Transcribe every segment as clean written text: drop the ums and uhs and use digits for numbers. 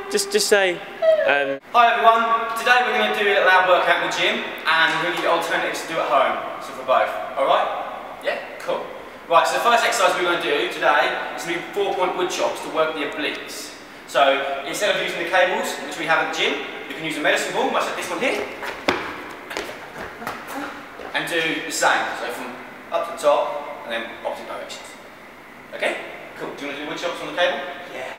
Just say. Hi everyone. Today we're going to do a little ab workout in the gym, and we're going to give you alternatives to do at home. So for both. All right? Yeah. Cool. Right. So the first exercise we're going to do today is going to be 4-point wood chops to work the obliques. So instead of using the cables, which we have at the gym, you can use a medicine ball, much like this one here, and do the same. So from up to the top, and then opposite directions. Okay? Cool. Do you want to do wood chops on the cable? Yeah.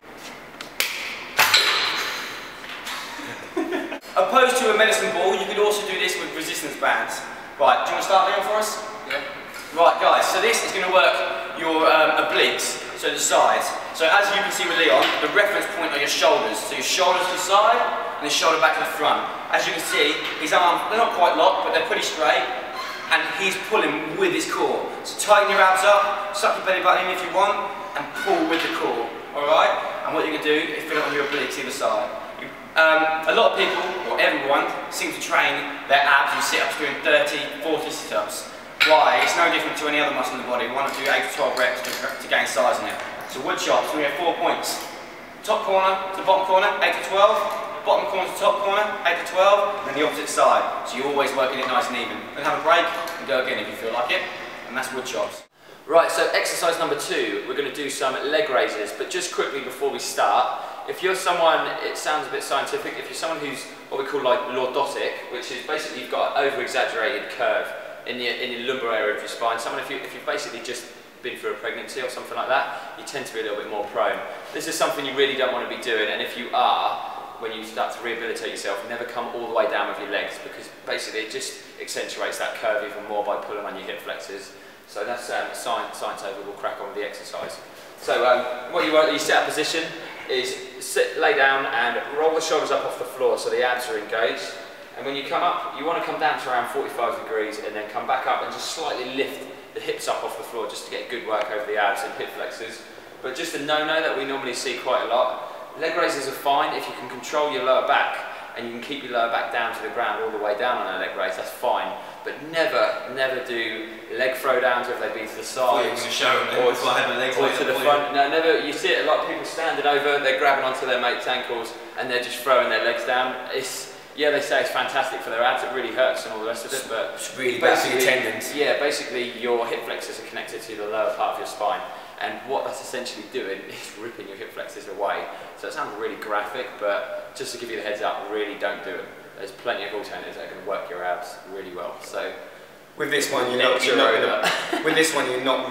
Opposed to a medicine ball, you could also do this with resistance bands. Right, do you want to start Leon for us? Yeah. Right guys, so this is going to work your obliques, so the sides. So as you can see with Leon, the reference point are your shoulders. So your shoulders to the side, and his shoulder back to the front. As you can see, his arms, they're not quite locked, but they're pretty straight, and he's pulling with his core. So tighten your abs up, suck your belly button in if you want, and pull with the core, alright? And what you're going to do is fill it on your obliques either side. A lot of people, or everyone, seem to train their abs and sit-ups doing 30, 40 sit-ups. Why? It's no different to any other muscle in the body. We want to do 8 to 12 reps to gain size in it. So wood chops, we have 4 points. Top corner to bottom corner, 8 to 12. Bottom corner to top corner, 8 to 12. And then the opposite side. So you're always working it nice and even. Then have a break and go again if you feel like it. And that's wood chops. Right, so exercise number 2, we're going to do some leg raises. But just quickly before we start, if you're someone, it sounds a bit scientific, if you're someone who's what we call like lordotic, which is basically you've got an over-exaggerated curve in your lumbar area of your spine, someone if you've basically just been through a pregnancy or something like that, you tend to be a little bit more prone. This is something you really don't want to be doing, and if you are, when you start to rehabilitate yourself, never come all the way down with your legs, because basically it just accentuates that curve even more by pulling on your hip flexors. So that's science over, we'll crack on with the exercise. So what you want, your set-up position is lay down and roll the shoulders up off the floor so the abs are engaged. And when you come up, you want to come down to around 45 degrees and then come back up and just slightly lift the hips up off the floor just to get good work over the abs and hip flexors. But just a no-no that we normally see quite a lot, leg raises are fine if you can control your lower back and you can keep your lower back down to the ground all the way down on a leg raise, that's fine. But never do leg throwdowns, whether they be to the side or to the front. No, never. You see it, a lot of people standing over, they're grabbing onto their mate's ankles and they're just throwing their legs down. Yeah, they say it's fantastic for their abs, it really hurts and all the rest of it, but it's really bad for your tendons. Yeah, basically your hip flexors are connected to the lower part of your spine, and what that's essentially doing is ripping your hip flexors away. So it sounds really graphic, but just to give you the heads up, really don't do it. There's plenty of alternatives that are going to work your abs really well. So with this one, you're not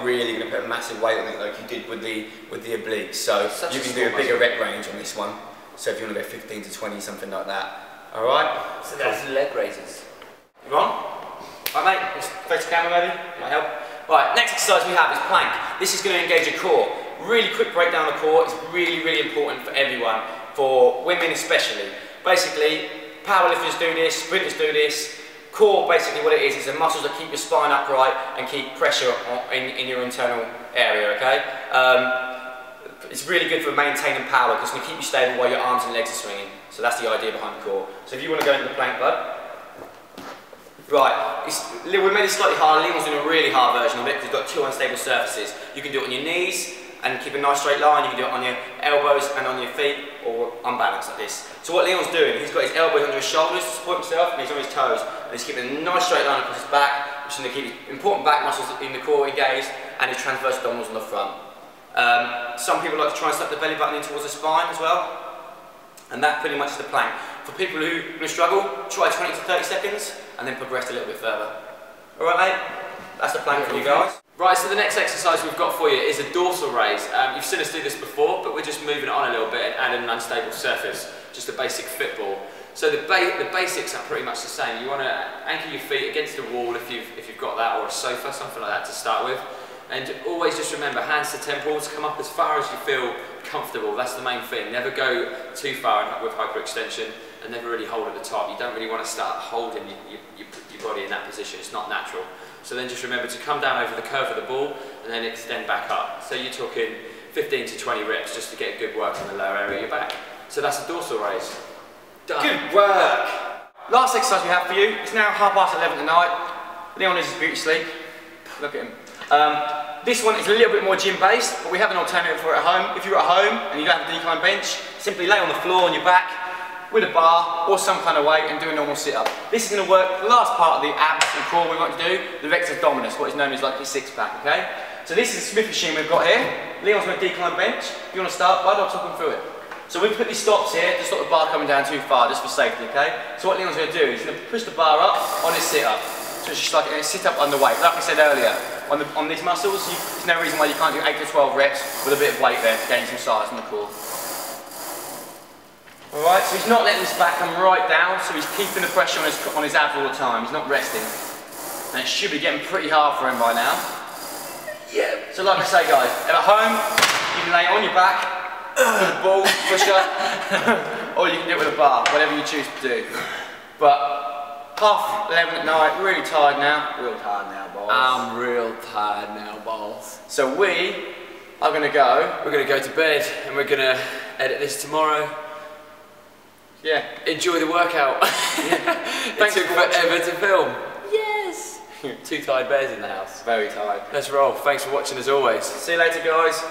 really going to put a massive weight on it like you did with the obliques. So you can do a bigger rep range on this one. So if you want to go 15 to 20, something like that. All right. So that's the leg raises. You on? Right, mate. Let's face the camera, maybe. Might help. Right. Next exercise we have is plank. This is going to engage your core. Really quick breakdown of the core. It's really important for everyone, for women especially. Basically, powerlifters do this, sprinters do this. Core, basically what it is the muscles that keep your spine upright and keep pressure in your internal area, okay? It's really good for maintaining power because it's going to keep you stable while your arms and legs are swinging. So that's the idea behind the core. So if you want to go into the plank, bud. Right, we made it slightly harder. Leon's doing a really hard version of it because it's got 2 unstable surfaces. You can do it on your knees and keep a nice straight line. You can do it on your elbows and on your feet, or unbalanced like this. So what Leon's doing, he's got his elbows under his shoulders to support himself, and he's on his toes, and he's keeping a nice straight line across his back, which is going to keep his important back muscles in the core engaged, and his transverse abdominals on the front. Some people like to try and suck the belly button in towards the spine as well, and that pretty much is the plank. For people who are going to struggle, try 20 to 30 seconds, and then progress a little bit further. Alright mate, that's the plank for you guys. Right, so the next exercise we've got for you is a dorsal raise. You've seen us do this before, but we're just moving it on a little bit and adding an unstable surface, just a basic fit ball. So the basics are pretty much the same. You want to anchor your feet against the wall if you've got that, or a sofa, something like that to start with. And always just remember, hands to temples, come up as far as you feel comfortable. That's the main thing. Never go too far with hyperextension, and never really hold at the top. You don't really want to start holding your body in that position. It's not natural. So then just remember to come down over the curve of the ball and then extend back up. So you're talking 15 to 20 reps just to get good work on the lower area of your back. So that's a dorsal raise. Done. Good work. Last exercise we have for you. It's now 11:30 at night. Leon is beauty sleep. Look at him. This one is a little bit more gym based, but we have an alternative for it at home. If you're at home and you don't have a decline bench, simply lay on the floor on your back with a bar or some kind of weight and do a normal sit-up. This is going to work the last part of the abs and core we want to do, the rectus abdominis, what is known as like your six-pack, okay? So this is the Smith machine we've got here. Leon's got a decline bench. If you want to start, bud, I'll talk him through it. So we put these stops here to stop the bar coming down too far, just for safety, okay? So what Leon's going to do is he's going to push the bar up on his sit-up. So it's just like a sit-up underweight. Like I said earlier, on these muscles, there's no reason why you can't do 8 to 12 reps with a bit of weight there to gain some size in the core. Alright, so he's not letting his back come right down, so he's keeping the pressure on his abs all the time. He's not resting. And it should be getting pretty hard for him by now. Yeah. So like I say guys, at home, you can lay on your back, with a ball, push-up, or you can do it with a bar, whatever you choose to do. But 11:30 at night, really tired now. Real tired now, balls. I'm real tired now, balls. So we are going to go. We're going to go to bed and we're going to edit this tomorrow. Yeah. Enjoy the workout. Yeah. It took forever to film. Yes. 2 tired bears in the house. Very tired. Let's roll. Thanks for watching as always. See you later, guys.